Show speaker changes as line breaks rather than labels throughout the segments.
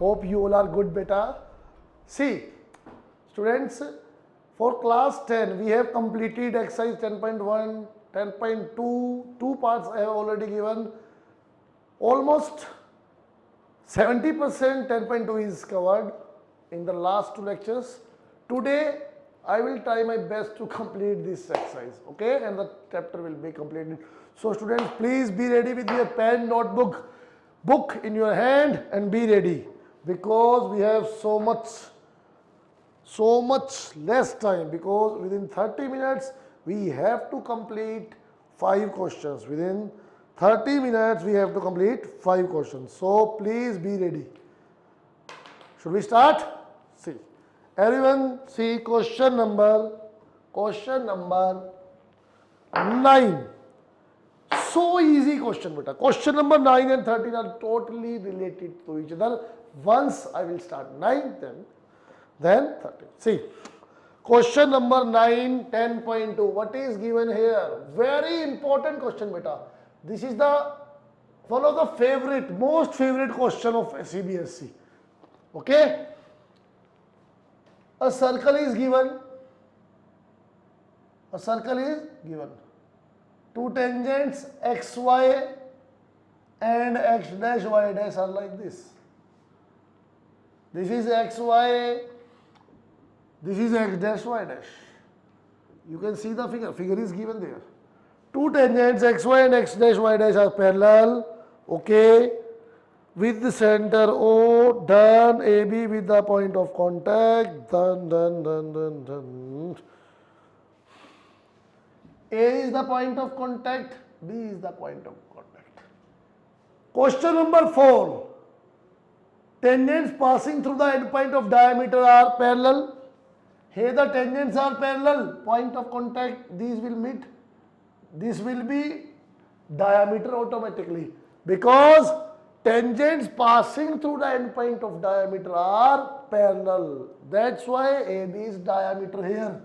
Hope you all are good, beta. See, students, for class 10 we have completed exercise 10.1, 10.2, two parts I have already given. Almost 70% 10.2 is covered in the last two lectures. Today I will try my best to complete this exercise, okay, and the chapter will be completed. So students, please be ready with your pen, notebook, book in your hand and be ready, because we have so much less time, because within 30 minutes we have to complete 5 questions. Within 30 minutes we have to complete 5 questions. So please be ready. Should we start? See, everyone see question number 9. So easy question, beta. Question number 9 and 13 are totally related to each other. Once I will start 9, then 13. See, question number 9, 10.2. What is given here? Very important question, beta. This is the one of the most favorite question of CBSE. Okay? A circle is given. A circle is given. Two tangents xy and x dash y dash are like this. This is xy, this is x dash y dash. You can see the figure. Figure is given there. Two tangents xy and x dash y dash are parallel. Okay. With the center O, done. AB with the point of contact. Done. A is the point of contact, B is the point of contact. Question number 4. Tangents passing through the endpoint of diameter are parallel. Here the tangents are parallel. Point of contact, these will meet. This will be diameter automatically, because tangents passing through the endpoint of diameter are parallel. That's why AB is diameter here.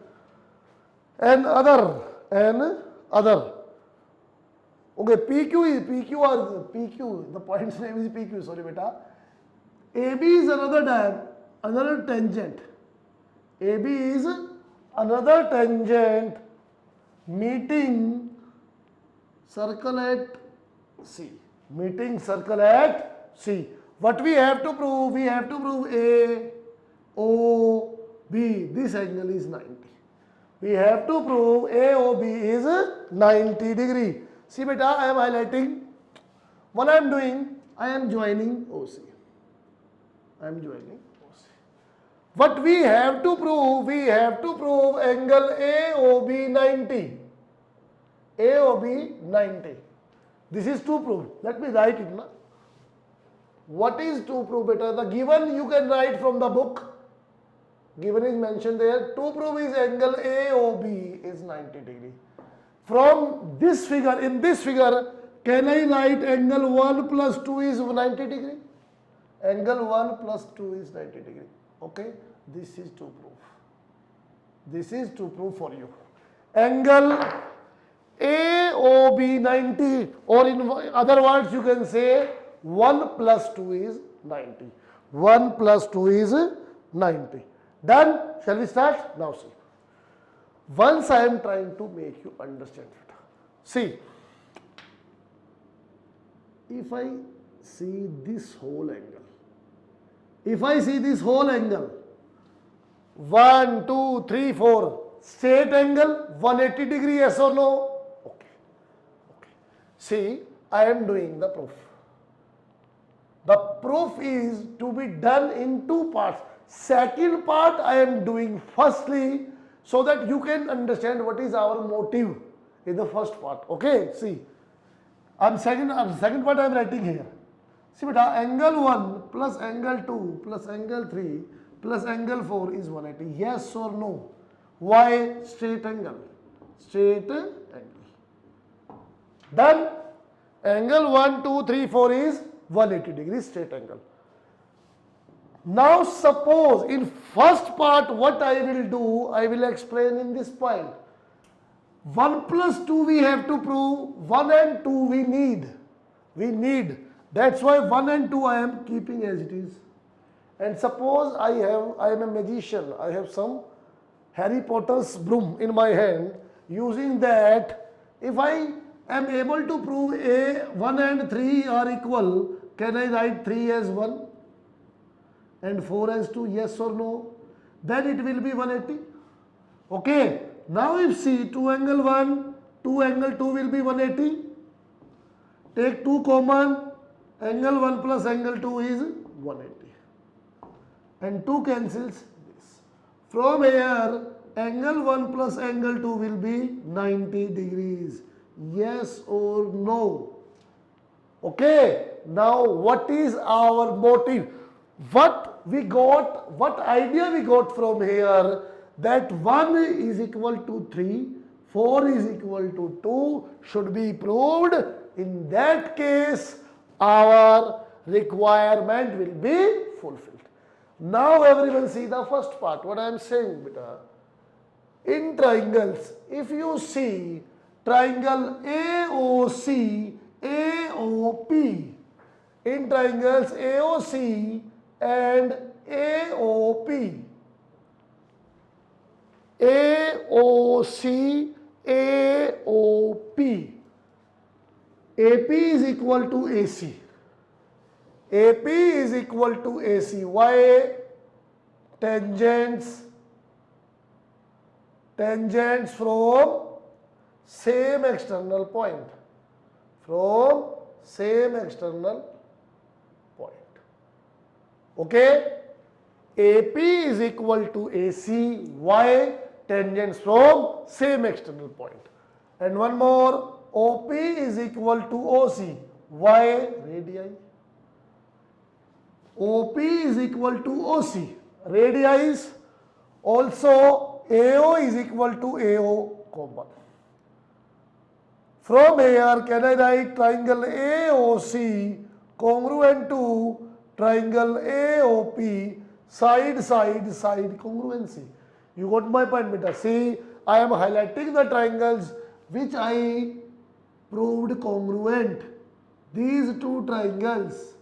And other. Okay, PQ, the point's name is PQ, sorry beta. AB is another tangent. AB is another tangent meeting circle at C. Meeting circle at C. What we have to prove? We have to prove A, O, B. This angle is 90. We have to prove AOB is 90 degree. See beta, I am highlighting. What I am doing, I am joining OC. What we have to prove? We have to prove angle AOB 90. AOB 90. This is to prove. Let me write it now. What is to prove, beta? The given you can write from the book. Given is mentioned there. To prove is angle AOB is 90 degree. From this figure, in this figure, can I write angle 1 plus 2 is 90 degree? Angle 1 plus 2 is 90 degree. Okay? This is to prove. This is to prove for you. Angle AOB 90, or in other words you can say 1 plus 2 is 90. 1 plus 2 is 90. Done? Shall we start? Now see. Once I am trying to make you understand it. See, if I see this whole angle, 1, 2, 3, 4, straight angle, 180 degree, yes or no? Okay. See, I am doing the proof. The proof is to be done in 2 parts. Second part I am doing firstly, so that you can understand what is our motive in the first part. Okay, see, second part I am writing here. See beta, angle 1 plus angle 2 plus angle 3 plus angle 4 is 180. Yes or no? Why? Straight angle. Done. Angle 1, 2, 3, 4 is 180 degrees straight angle. Now suppose in first part what I will do, I will explain in this point. 1 plus 2 we have to prove, 1 and 2 we need. That's why 1 and 2 I am keeping as it is. and suppose I am a magician, I have some Harry Potter's broom in my hand. Using that, if I am able to prove a 1 and 3 are equal, can I write 3 as 1 and 4 as 2? Yes or no? Then it will be 180. Okay. Now if see 2 angle 1, 2 angle 2 will be 180. Take 2 common, angle 1 plus angle 2 is 180. And 2 cancels this. From here, angle 1 plus angle 2 will be 90 degrees. Yes or no? Okay. Now what is our motive? What idea we got from here? That 1 is equal to 3, 4 is equal to 2 should be proved. In that case, our requirement will be fulfilled. Now everyone see the first part. What I am saying, beta. In triangles, if you see triangle AOC, AOP, in triangles AOC and AOP, AOC, AOP, AP is equal to AC. AP is equal to AC. Why? Tangents from same external point. From same external point. Okay? AP is equal to AC. Why? Tangents from same external point. And one more. OP is equal to OC. Why? Radii. OP is equal to OC. Radii. Also AO is equal to AO common. From here, can I write triangle AOC congruent to triangle AOP, side congruency. You got my point, beta. See, I am highlighting the triangles which I proved congruent. These two triangles,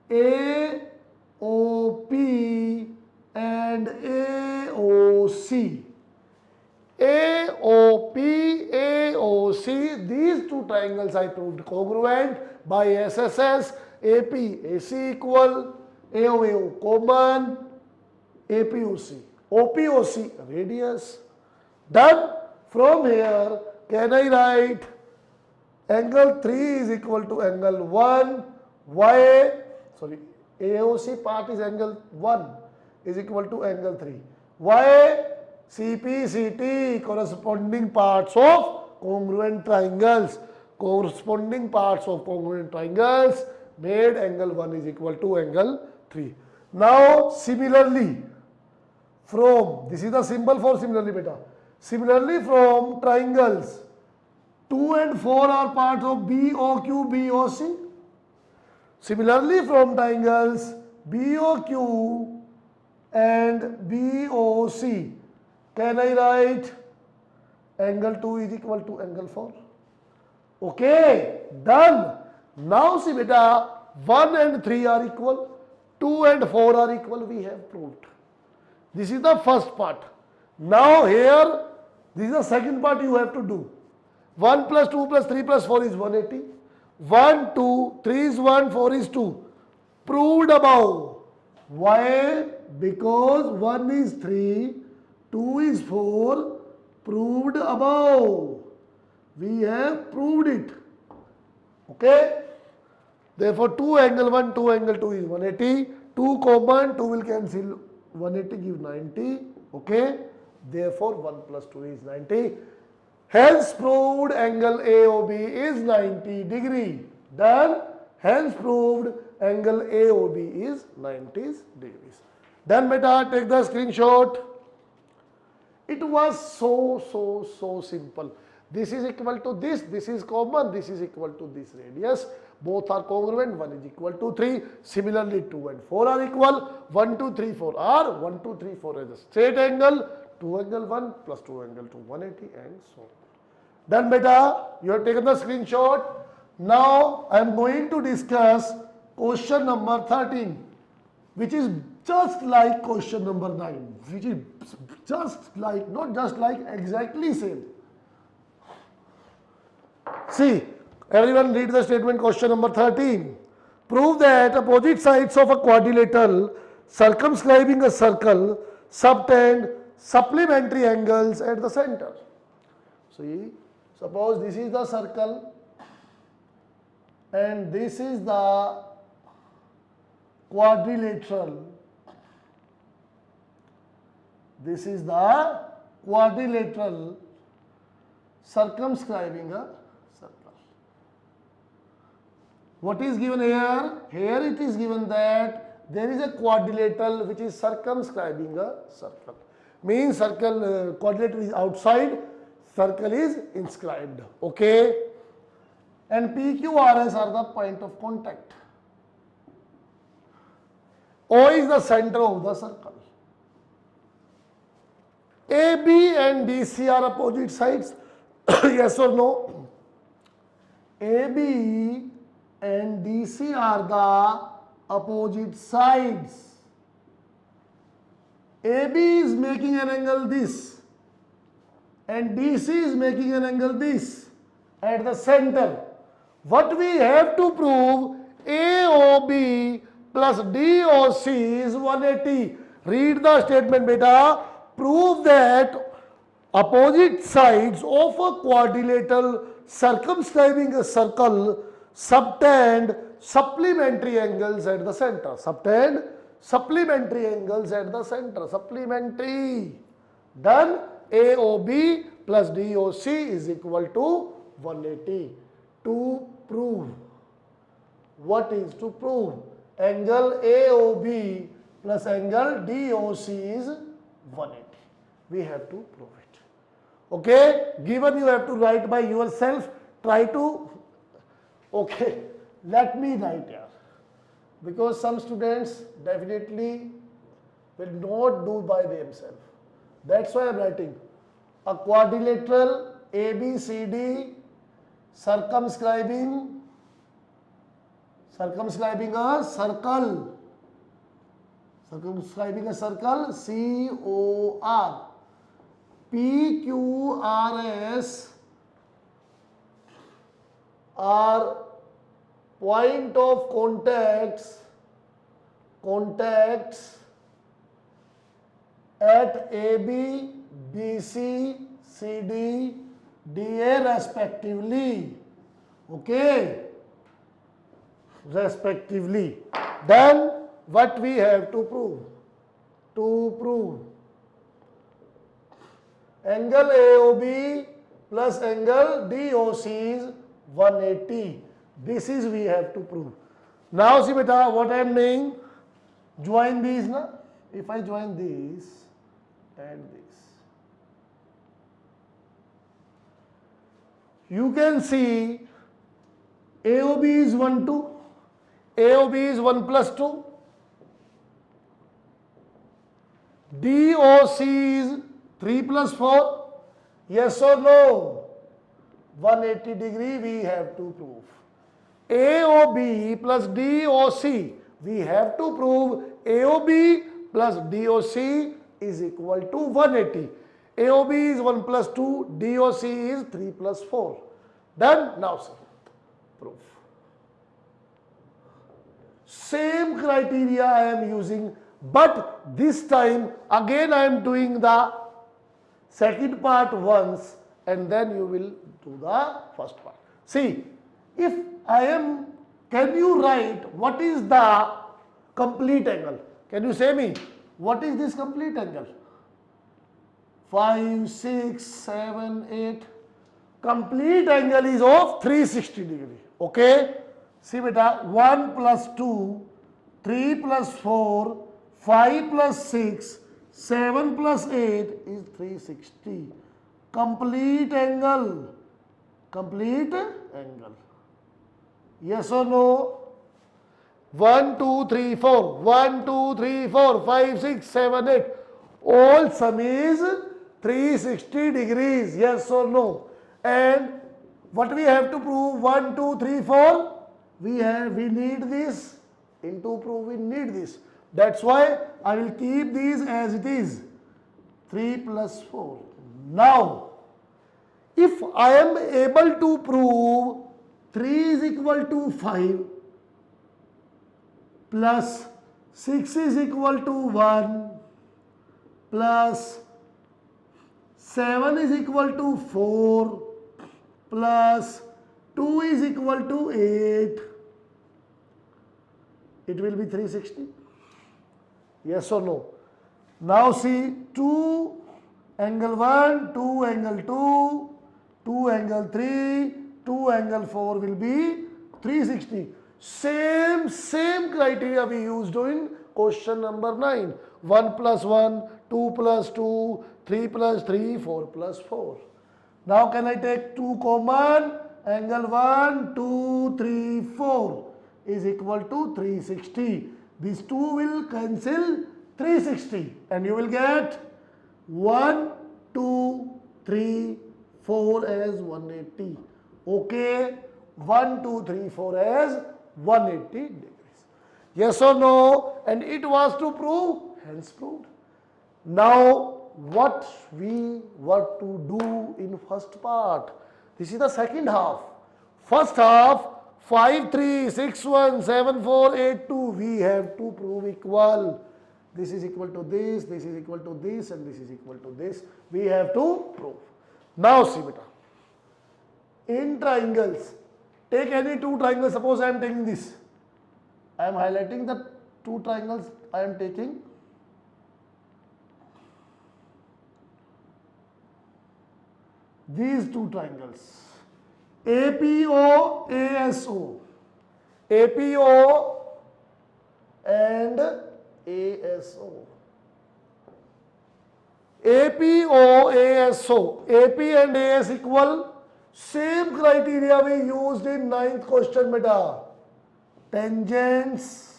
AOP and AOC. AOP, AOC, these two triangles I proved congruent by SSS. AP, AC equal, AO common, APOC. OPOC, radius. Done. From here, can I write angle 3 is equal to angle 1, AOC part is angle 1 is equal to angle 3. Why? CP, CT, corresponding parts of congruent triangles. Corresponding parts of congruent triangles made angle 1 is equal to angle 3. Now, similarly, from, this is the symbol for similarly, beta. Similarly, from triangles 2 and 4 are parts of BOQ, BOC. Similarly, from triangles BOQ and BOC, can I write angle 2 is equal to angle 4? Okay, done. Now see beta, 1 and 3 are equal, 2 and 4 are equal, we have proved. This is the first part. Now here, this is the second part you have to do. 1 plus 2 plus 3 plus 4 is 180. 1, 2, 3 is 1, 4 is 2. Proved above. Why? Because 1 is 3, 2 is 4, proved above. We have proved it. Okay? Therefore, 2 angle 1, 2 angle 2 is 180. 2 common, 2 will cancel 180, give 90. Okay? Therefore, 1 plus 2 is 90. Hence proved angle AOB is 90 degree. Done. Hence proved angle AOB is 90 degrees. Done beta, take the screenshot. It was so simple. This is equal to this is common, this is equal to this radius. Both are congruent, 1 is equal to 3. Similarly, 2 and 4 are equal. 1, 2, 3, 4 are. 1, 2, 3, 4 is a straight angle. 2 angle 1 plus 2 angle 2, 180 and so on. Done beta, you have taken the screenshot. Now I am going to discuss question number 13, which is just like question number 9, which is just like, not just like, exactly same. See, everyone read the statement, question number 13. Prove that opposite sides of a quadrilateral circumscribing a circle subtend supplementary angles at the center. See, suppose this is the circle and this is the quadrilateral. This is the quadrilateral circumscribing a circle. What is given here? Here it is given that there is a quadrilateral which is circumscribing a circle. Means circle, quadrilateral is outside, circle is inscribed. Okay? And PQRS are the point of contact. O is the center of the circle. AB and DC are opposite sides. Yes or no? AB and DC are the opposite sides. AB is making an angle this and DC is making an angle this at the center. What we have to prove, AOB plus DOC is 180. Read the statement, beta. Prove that opposite sides of a quadrilateral circumscribing a circle subtend supplementary angles at the center. Subtend supplementary angles at the center. Supplementary. Done. AOB plus DOC is equal to 180. To prove. What is to prove? Angle AOB plus angle DOC is 180. We have to prove it. Okay? Given you have to write by yourself, try to, okay, let me write here. Because some students definitely will not do by themselves. That's why I am writing. A quadrilateral ABCD circumscribing a circle. Circumscribing a circle, COR. PQRS are point of contacts at AB, BC, CD, DA respectively. Okay? Respectively. Then what we have to prove? To prove angle AOB plus angle DOC is 180. This is we have to prove. Now see beta, what I am doing? Join these na. If I join this and this, you can see AOB is 1, 2. AOB is 1 plus 2. DOC is 3 plus 4. Yes or no? 180 degree we have to prove. AOB plus DOC. We have to prove AOB plus DOC is equal to 180. AOB is 1 plus 2. DOC is 3 plus 4. Done? Now sir, proof. Same criteria I am using, but this time again I am doing the second part once and then you will do the first part. See, if I am, can you write what is the complete angle? Can you say me, what is this complete angle? 5, 6, 7, 8. Complete angle is of 360 degree. Okay? See beta, 1 plus 2, 3 plus 4, 5 plus 6, 7 plus 8 is 360. Complete angle. Complete angle. Yes or no? 1, 2, 3, 4. 1, 2, 3, 4, 5, 6, 7, 8. All sum is 360 degrees. Yes or no? And what we have to prove? 1, 2, 3, 4. We need this. In to prove we need this. That's why I will keep these as it is. 3 plus 4. Now, if I am able to prove 3 is equal to 5 plus 6 is equal to 1 plus 7 is equal to 4 plus 2 is equal to 8, it will be 360. Yes or no? Now see, 2 angle 1, 2 angle 2, 2 angle 3, 2 angle 4 will be 360. Same criteria we used in question number 9. 1 plus 1, 2 plus 2, 3 plus 3, 4 plus 4. Now can I take 2 common? Angle 1, 2, 3, 4 is equal to 360. These 2 will cancel 360 and you will get 1, 2, 3, 4 as 180. Okay, 1, 2, 3, 4 as 180 degrees. Yes or no? And it was to prove, hence proved. Now what we were to do in first part? This is the second half. First half, 5, 3, 6, 1, 7, 4, 8, 2. We have to prove equal. This is equal to this is equal to this, and this is equal to this. We have to prove. Now see beta. In triangles, take any two triangles. Suppose I am taking this. I am highlighting the two triangles I am taking. These two triangles. APO, ASO. APO and ASO. APO, ASO. AP and AS equal. Same criteria we used in 9th question beta. Tangents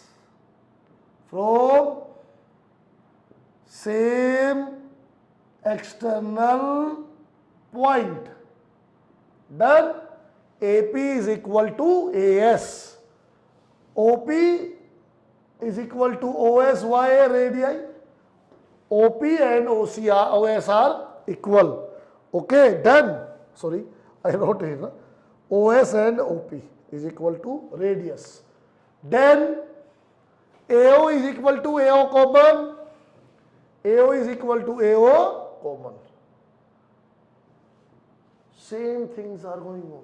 from same external point. Done. AP is equal to AS. OP is equal to OSY radii. OP and OS are equal. Okay, done. Sorry, I wrote it. No? OS and OP is equal to radius. Then AO is equal to AO common. AO is equal to AO common. Same things are going on.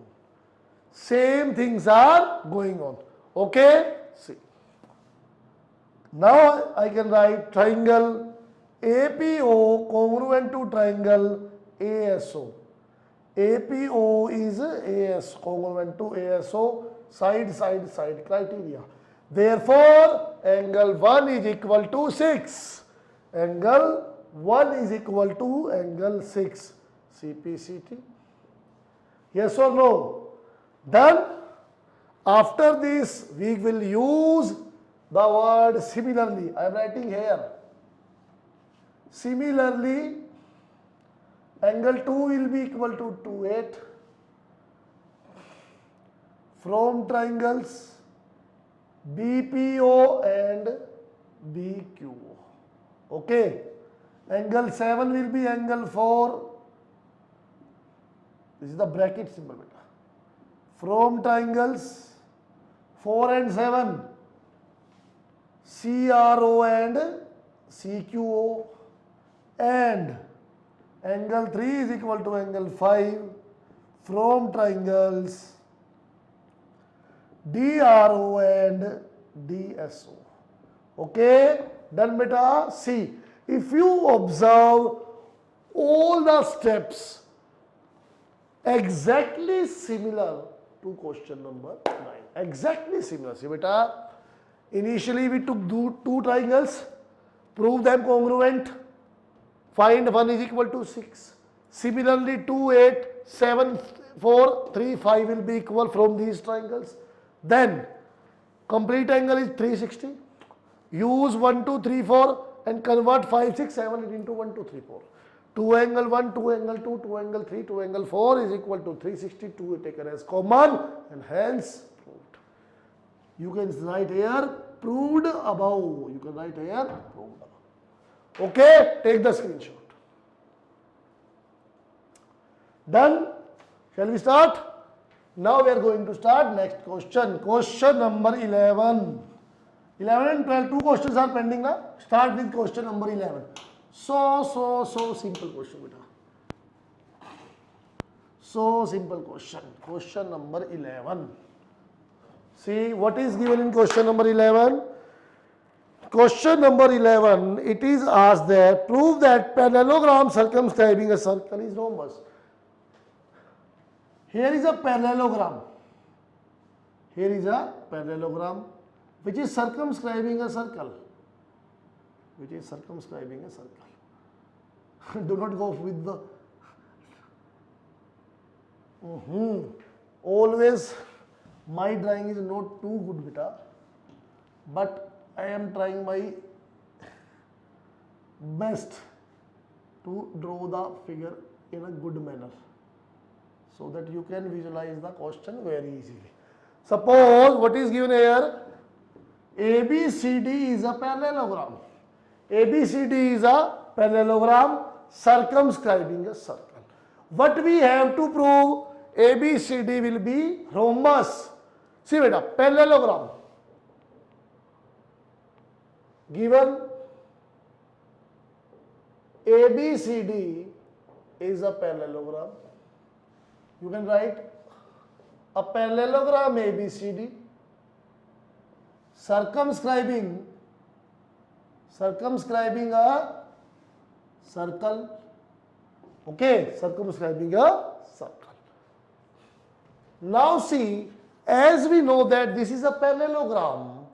Same things are going on. Okay? See. Now I can write triangle APO congruent to triangle ASO. APO is AS congruent to ASO, side criteria. Therefore, angle 1 is equal to 6. Angle 1 is equal to angle 6. CPCT. Yes or no? Done. After this, we will use the word similarly. I am writing here. Similarly, angle 2 will be equal to 28 from triangles BPO and BQO. Okay. Angle 7 will be angle 4. This is the bracket symbol beta. From triangles 4 and 7, CRO and CQO, and angle 3 is equal to angle 5 from triangles DRO and DSO. Okay, done beta. See, if you observe all the steps exactly similar to question number 9. Exactly similar. See beta, initially we took two triangles, prove them congruent, find 1 is equal to 6. Similarly 2, 8, 7, 4, 3, 5 will be equal from these triangles. Then complete angle is 360. Use 1, 2, 3, 4 and convert 5, 6, 7 into 1, 2, 3, 4. 2 angle 1, 2 angle 2, 2 angle 3, 2 angle 4 is equal to 360. 2 taken as common and hence proved. You can write here proved above. You can write here proved above. Okay, take the screenshot. Done. Shall we start? Now we are going to start next question. Question number 11. 11 and 12, two questions are pending now. Start with question number 11. So simple question, beta. So simple question. Question number 11. See what is given in question number 11. Question number 11, it is asked that prove that parallelogram circumscribing a circle is rhombus. Here is a parallelogram. Here is a parallelogram which is circumscribing a circle. Which is circumscribing a circle. Do not go with the always my drawing is not too good, beta, but I am trying my best to draw the figure in a good manner so that you can visualize the question very easily. Suppose what is given here, ABCD is a parallelogram. ABCD is a parallelogram circumscribing a circle. What we have to prove, ABCD will be rhombus. See beta, parallelogram. Given ABCD is a parallelogram, you can write a parallelogram ABCD circumscribing a circle. Okay, circumscribing a circle. Now see, as we know that this is a parallelogram,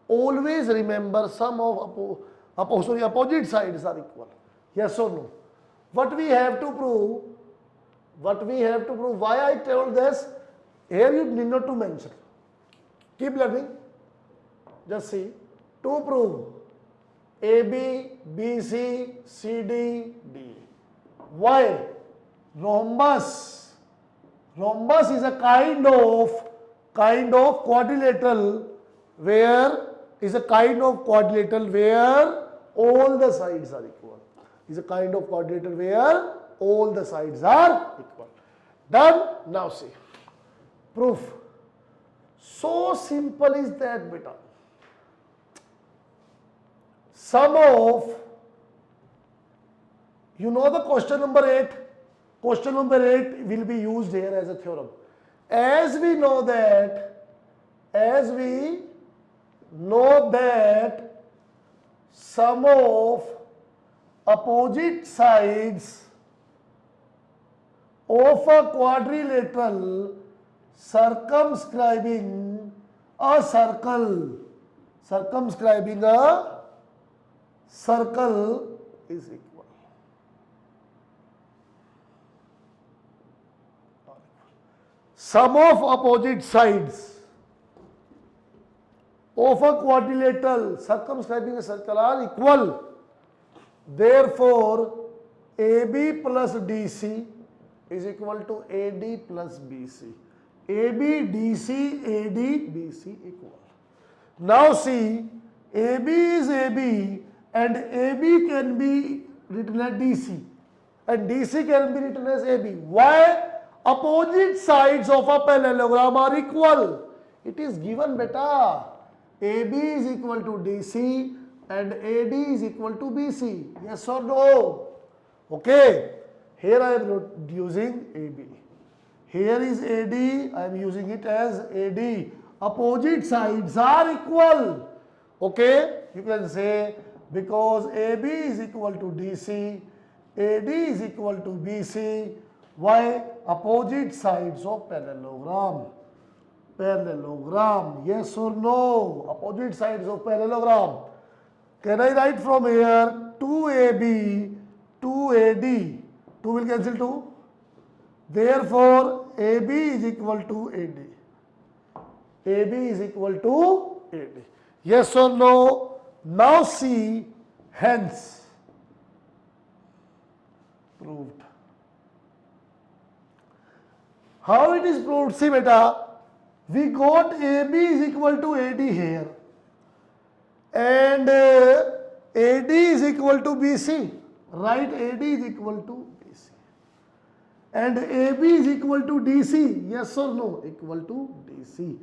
always remember sum of opposite sides are equal. Yes or no? What we have to prove? Why I told this? Here you need not to mention. Keep learning. Just see. To prove AB, BC, CD, D. Why? Rhombus. Rhombus is a kind of quadrilateral where all the sides are equal. Is a kind of quadrilateral where all the sides are equal. Done? Now see. Proof. So simple is that, beta. Sum of, you know the question number 8. Question number 8 will be used here as a theorem. As we know that sum of opposite sides of a quadrilateral circumscribing a circle is equal. Sum of opposite sides of a quadrilateral circumscribing a circle are equal. Therefore, AB plus DC is equal to AD plus BC. AB, DC, AD, BC equal. Now see, AB is AB and AB can be written as DC and DC can be written as AB. Why? Opposite sides of a parallelogram are equal. It is given, beta. AB is equal to DC and AD is equal to BC. Yes or no? Okay. Here I am using AB. Here is AD. I am using it as AD. Opposite sides are equal. Okay. You can say because AB is equal to DC, AD is equal to BC. Why? Opposite sides of parallelogram. Parallelogram. Yes or no? Opposite sides of parallelogram. Can I write from here 2AB, 2AD? 2 will cancel 2. Therefore, AB is equal to AD. AB is equal to AD. Yes or no? Now see, hence, proved. How it is proved? See beta, we got AB is equal to AD here. and AD is equal to BC. Write AD is equal to BC. And AB is equal to DC. Yes or no? Equal to DC.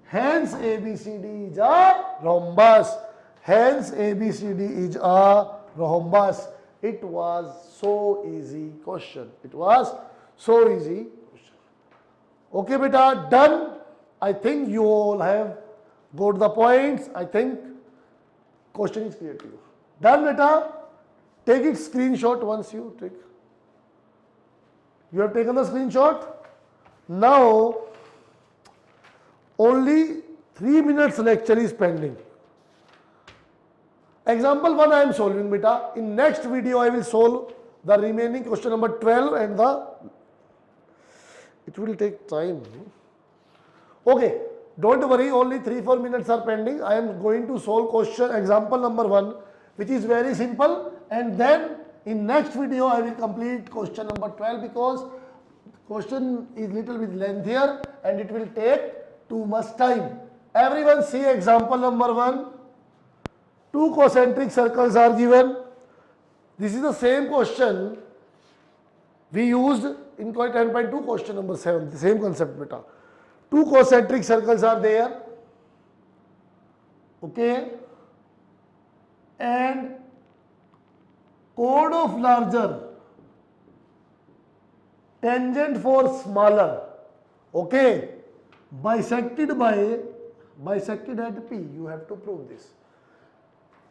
Hence ABCD is a rhombus. Hence ABCD is a rhombus. It was so easy question. It was so easy question. Okay, beta, done. I think you all have got the points. I think question is clear to you. Done, beta. Take it screenshot once you take. You have taken the screenshot. Now, only 3 minutes lecture is pending. Example 1 I am solving, beta. In next video I will solve the remaining question number 12 and it will take time. Okay, don't worry, only 3-4 minutes are pending. I am going to solve question example number 1, which is very simple, and then in next video I will complete question number 12 because question is little bit lengthier and it will take too much time. Everyone see example number 1. 2 concentric circles are given. This is the same question we used in 10.2 question number 7, the same concept, beta. 2 concentric circles are there, okay, and chord of larger, tangent for smaller, okay, bisected at P. You have to prove this.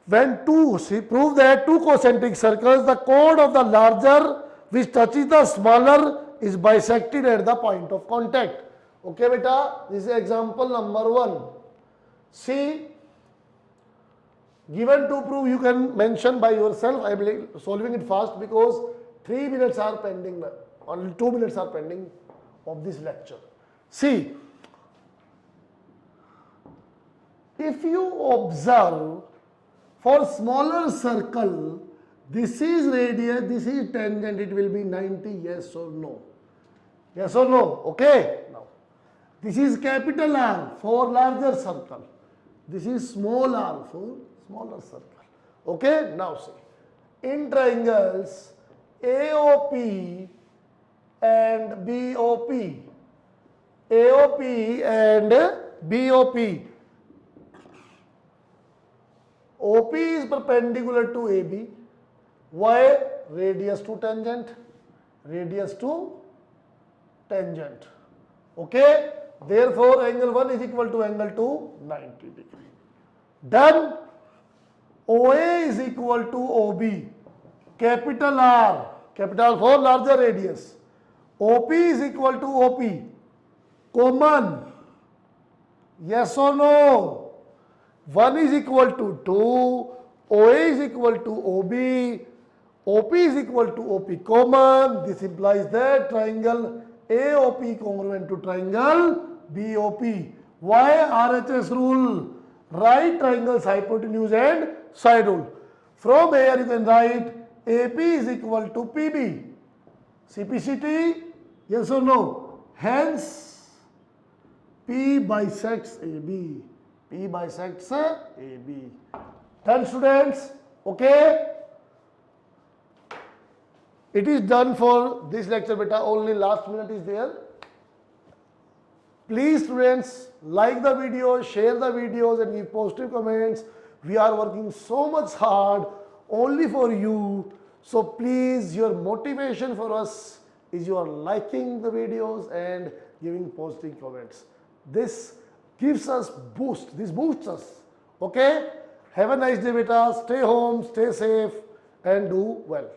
When prove that 2 concentric circles, the chord of the larger which touches the smaller is bisected at the point of contact. Okay, beta, this is example number 1. See, given to prove, you can mention by yourself. I am solving it fast because 3 minutes are pending, only 2 minutes are pending of this lecture. See, if you observe, for smaller circle, this is radius, this is tangent, it will be 90, yes or no? Yes or no? Okay. Now, this is capital R for larger circle. This is small r for smaller circle. Okay. Now see, in triangles AOP and BOP, AOP and BOP, OP is perpendicular to AB. Why? Radius to tangent. Radius to tangent. Okay. Therefore, angle 1 is equal to angle 2, 90 degree. Done. OA is equal to OB. Capital R. Capital for larger radius. OP is equal to OP. Common. Yes or no? 1 is equal to 2, OA is equal to OB, OP is equal to OP common. This implies that triangle AOP congruent to triangle BOP. Why RHS rule? Right triangles hypotenuse and side rule. From here you can write AP is equal to PB. CPCT? Yes or no? Hence P bisects AB. P bisects AB. Done, students? Okay? It is done for this lecture, beta. Only last minute is there. Please, students, like the video, share the videos and give positive comments. We are working so much hard only for you. So please, your motivation for us is you are liking the videos and giving positive comments. This gives us boost. This boosts us. Okay? Have a nice day, beta. Stay home, stay safe and do well.